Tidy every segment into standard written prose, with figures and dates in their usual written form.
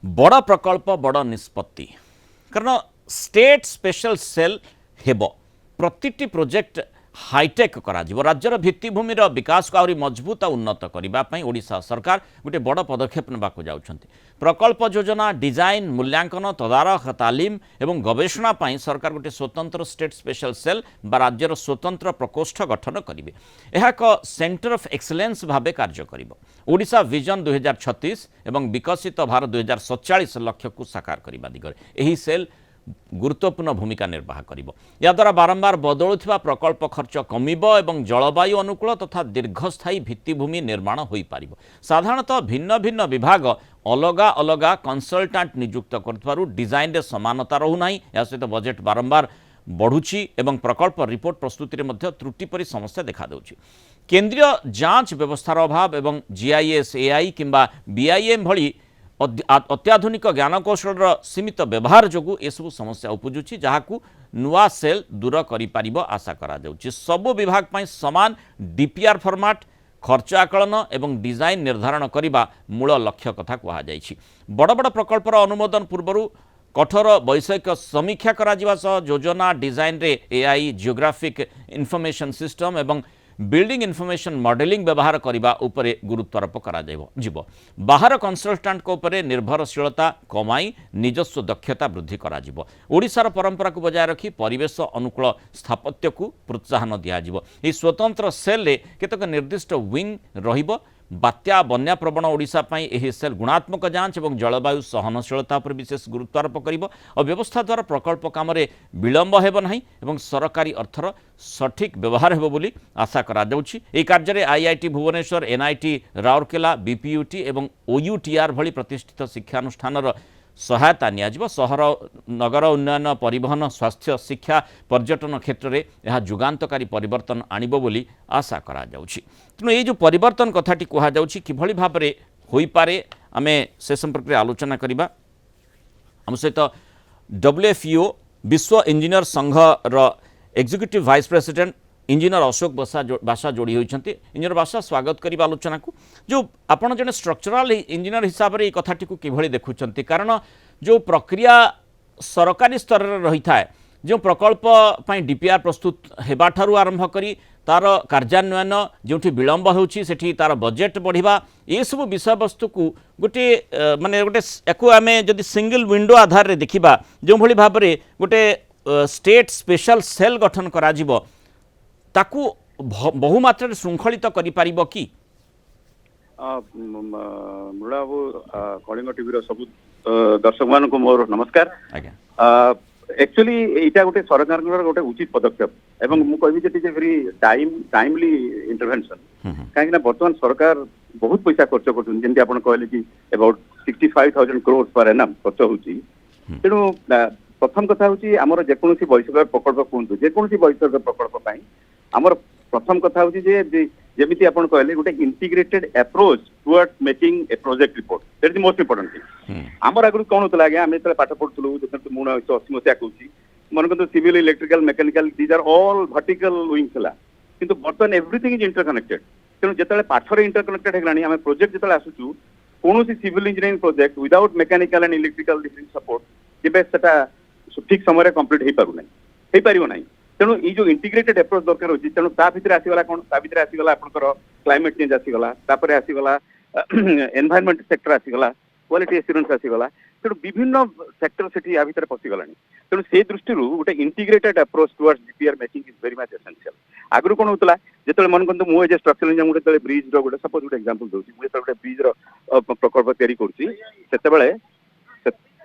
बड़ प्रकल्प बड़ निष्पत्ति कारण स्टेट स्पेशल सेल हेब प्रतिटी प्रोजेक्ट हाईटेक करा राज्यर भित्तिभूमिर विकास को आहरी मजबूत और उन्नत करने ओडिशा सरकार गोटे बड़ पदक्षेप नेबाक जाउछन्ति। प्रकल्प योजना डिजाइन मूल्यांकन तदारख तालीम एवं गवेषणा पाई सरकार गोटे स्वतंत्र स्टेट स्पेशल सेल बा राज्यर स्वतंत्र प्रकोष्ठ गठन करिवे। यह एक सेंटर ऑफ एक्सीलेंस भावे कार्य करिवो। ओडिशा विजन 2036 एवं विकसित भारत 2047 लक्ष्य को साकार करने दिगरे एही सेल गुरुत्वपूर्ण भूमिका निर्वाह करिवो। या द्वारा बारंबार बदलुथिबा प्रकल्प खर्च कमिबो एवं जलवायु अनुकूल तथा दीर्घस्थायी भित्तिभूमि निर्माण होई पारिबो। साधारणतः भिन्न भिन्न विभाग अलगा अलगा कंसल्टेंट नियुक्त करथबारु डिजाइन रे समानता रहू नाही। या सहित बजेट बारंबार बढ़ुची एवं प्रकल्प रिपोर्ट प्रस्तुति रे मध्य त्रुटि परि समस्या देखा देउची। केंद्रीय जांच व्यवस्थार अभाव एवं जीआईएस एआई किंबा बीआईएम भली अत्याधुनिक ज्ञानकौशल सीमित व्यवहार जोगु एसबू समस्या उपजुची जहाकू नुआ सेल दूर करिपारिबो आशा करा जाउची। सबु विभाग पाई समान डीपीआर फॉर्मेट खर्च आकलन एवं डिजाइन निर्धारण करिबा मूल लक्ष्य कथा कहा जाइछि। बड़ बड़ प्रकल्पर अनुमोदन पूर्वरु कठोर वैषयिक समीक्षा करा जिवा सह योजना डिजाइन रे एआई जियोग्राफिक इन्फॉर्मेशन सिस्टम एवं बिल्डिंग इन्फॉर्मेशन मॉडलिंग व्यवहार करने उपरे गुरुत्वारोप करा जिवो। बाहर कंसल्टेंट को उपरे निर्भरशीलता कमाई निजस्व दक्षता वृद्धि करा जिवो। ओडिशार परंपरा को बजाय रखी परिवेश अनुकूल स्थापत्य को प्रोत्साहन दिया जिवो। एही स्वतंत्र सेल रे केतक निर्दिष्ट विंग रहिबो। बात्या बन्या प्रवण ओडिशा पाई एही सेल गुणात्मक जांच एवं जलवायु सहनशीलता पर विशेष गुरुत्वारोप करिबो और व्यवस्था द्वारा प्रकल्प काम विलंब हेबो नाही एवं सरकारी अर्थर सठिक व्यवहार हेबो बोली आशा करा जाउछि। एही कार्य रे IIT Bhubaneswar, NIT Rourkela, BPUT एवं ओयूटीआर भली प्रतिष्ठित शिक्षानुष्ठानर सहायता नियाजिबो। सहर नगर उन्नयन, परिवहन, स्वास्थ्य, शिक्षा, पर्यटन क्षेत्र में यह जुगान्तकारी परिवर्तन आणिबो बोली आशा करा जाउछि। तेणु ये जो परिवर्तन कथाटी कहा जाउछि किभଳି भाबरे होई पारे आमे से संपर्क में आलोचना करिबा। हम सहित डब्ल्यूएफईओ विश्व इंजीनियर संघर executive vice president engineer Ashok Basa जोड़ी होती। इंजीनियर बासा स्वागत करिबा आलोचना को। जो आपण जने स्ट्रक्चरल इंजीनियर हिसाब से कथाटी को किभଳି देखुचंती कारण जो प्रक्रिया सरकारी स्तर रे रही थाए जो प्रकल्प पई डीपीआर प्रस्तुत हेबा ठारू आरंभ करी तार कार्यान्वयन जोठी विलंब होउची सेठी तार बजेट बढ़िबा ए सब विषय वस्तु को गोटे माने गोटे एको आमे जदि सिंगल विंडो आधार रे देखिबा जो भली भाबरे गोटे स्टेट स्पेशल सेल गठन करा जिवो ताकू बहुमात्रा श्रृंखलित करि पारिबो कि मुराबू कलिंग टीवी सब दर्शक मान को मोर नमस्कार। एक्चुअली एटा गोटे सरकार गोटे उचित पदक्षेप एवं मु कहबी जे वेरी टाइमली इंटरवेंशन काहे ना वर्तमान सरकार बहुत पैसा खर्च करछन जेंति आपण कहले कि अबाउट 65,000 करोड़ पर एनम खर्च होची। तेणु प्रथम कथा होची हमर जेकोसी वैश्विक प्रकल्प कोंतु जेकोसी वैश्विक प्रकल्प पाई हमर प्रथम कथा होची जे जेमिति आपण कहले गोटे integrated approach towards making a project report that is the most important thing. हमर आगु कोन होतला आगे हम तले पाठ पढतलु जेते 1980 मसिया कहूची मन को civil electrical mechanical these are all vertical wings हला किंतु बर्तन एवरीथिंग इज इंटरकनेक्टेड। तेणु जेतले पाठरे इंटरकनेक्टेड हेगलानी हम प्रोजेक्ट जेतले आसुचु कोनोसी civil engineering project without mechanical and electrical different support केबे सेटा ठीक समय रे कंप्लीट हे पारु नै हे पारिबो नै। तेणु ये जो इंटीग्रेटेड अप्रोच दरकार होची तेणु ता भितर आसीगला कोन ता भितर आसीगला आपनकर क्लाइमेट चेंज आसीगला तापर आसीगला एनवायरनमेंट सेक्टर आसीगला क्वालिटी एश्योरेंस आसीगला तेणु विभिन्न सेक्टर सेठी आ भितर पसिगलानी। तेणु से दृष्टि गोटे integrated approach towards DPR making is very much essential. आगु कोन होतला जेतले मन कोन मु एज स्ट्रक्चरल इंजीनियर गोटे ब्रिज रो गोटे सपोज गोटे एग्जांपल दोची मु गोटे ब्रिज रो प्रकल्प तयारी करची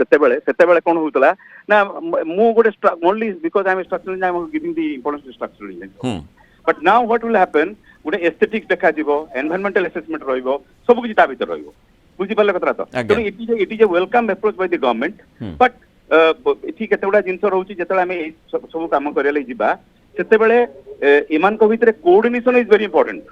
सेतेबेले कोन होतला ना मु गोटे only because I am structural engineer I am giving the importance to structural engineer but now what will happen गोटे एस्थेटिक्स देखा जिवो एनवायरमेंटल असेसमेंट रहिबो सब किछि ता भीतर रहिबो बुझी पाले कतरा तो। तेणु it is a welcome approach by the government but इठी केतेगुडा जिंस रहउची जेतले हमें सब काम करेले जिबा सेतेबेले इमान को भितरे कोऑर्डिनेशन इज वेरी इंपोर्टेंट।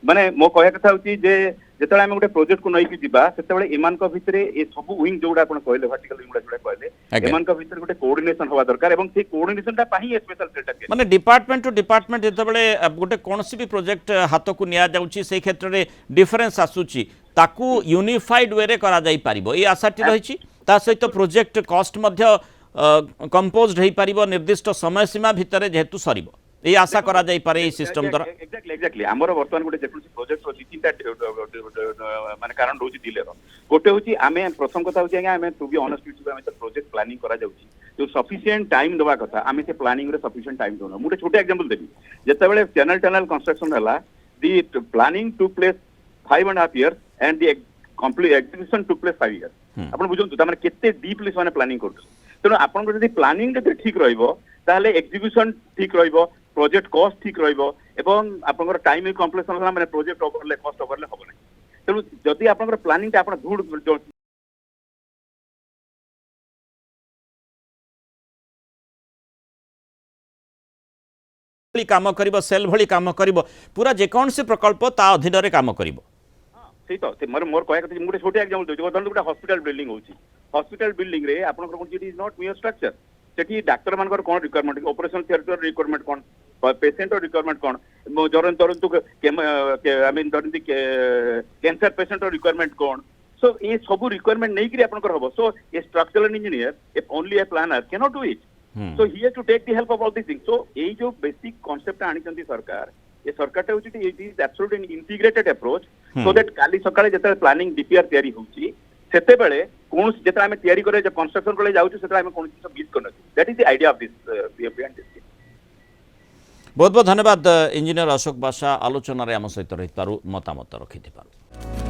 माने मो कहया कथा होची जे जेतले हम गोटे प्रोजेक्ट को नई जिबा सेतेबेले इमान को भितरे ए सब विंग जोडा आपण कहले वर्टिकल विंग जोडा कहले इमान को भितरे गोटे कोऑर्डिनेशन होवा दरकार एवं से कोऑर्डिनेशन ता पाही स्पेशल सेटअप के माने डिपार्टमेंट टू डिपार्टमेंट जेतबेले गोटे कोनसी भी प्रोजेक्ट हाथ को निया जाउची से क्षेत्र रे डिफरेंस आसुची ताकू यूनिफाइड वे रे करा जाई पारिबो ए आशाटी रहिछि ता सहित प्रोजेक्ट कॉस्ट मध्य कंपोज्ड होई पारिबो निर्दिष्ट समय सीमा भितर जेहेतु सरिबो ए आशा करा जाई पारे ए सिस्टम द्वारा एक्जाक्टली हमर वर्तमान गोटे जेकोसी प्रोजेक्ट अछि तीनटा माने कारण रोजी दिले गोटे होची आमे प्रथम कथा होची आमे टू बी ऑनेस्ट विथ आमे प्रोजेक्ट प्लानिंग करा जाउची जो सफिशिएंट टाइम दवा कथा आमे से प्लानिंग रे सफिशिएंट टाइम दोना मुटे छोटे एग्जांपल देबी जेतेबेले चैनल टनल कंस्ट्रक्शन हला the planning to place 5.5 years and the complete execution took place 5 years आपण बुझंतु त माने केते डीपली माने प्लानिंग करथु तेनो आपण जदी प्लानिंग जदी ठीक रहइबो ताले एग्जीक्यूशन ठीक रहइबो प्रोजेक्ट कॉस्ट ठीक रहइबो एवं आपनकर टाइम कंप्लीशन माने प्रोजेक्ट ओवरले कॉस्ट ओवरले होबो नै तेनु जदी आपनकर प्लानिंग ता आपण धूड़ काम करिबो सेल भली काम करिबो पूरा जे कोन से प्रकल्प ता अधीन रे काम करिबो सेही तो से मोर कहया कथि मुटे छोटे एग्जांपल देउ जो गोटे हॉस्पिटल बिल्डिंग होची हॉस्पिटल बिल्डिंग रे आपनकर कोन it is not mere structure सेठी डॉक्टर मानकर कोन रिक्वायरमेंट ऑपरेशन थिएटर रिक्वायरमेंट कोन पेशेंट रिक्वायरमेंट कोन जरंतु आई मीन जरंतु कैंसर पेशेंट रिक्वायरमेंट कोन सो ये सब रिक्वायरमेंट नहीं करी आपनकर होबो so a structural engineer if only a planner can not do it so he has to take the help of all this thing so ए जो basic concept आनी चंदी सरकार ये सरकार टा होची it is absolutely integrated approach so that काली सकाळे जते प्लानिंग डीपीआर तयारी होची सेते बेले कोन जते आमे तयारी करे जे कंस्ट्रक्शन कोले जाउची सेते आमे कोन चीज मिस करन that is the idea of this behind this बहुत बहुत धन्यवाद इंजीनियर अशोक बासा आलोचना रे आम सहित रही पारु मतामत रखि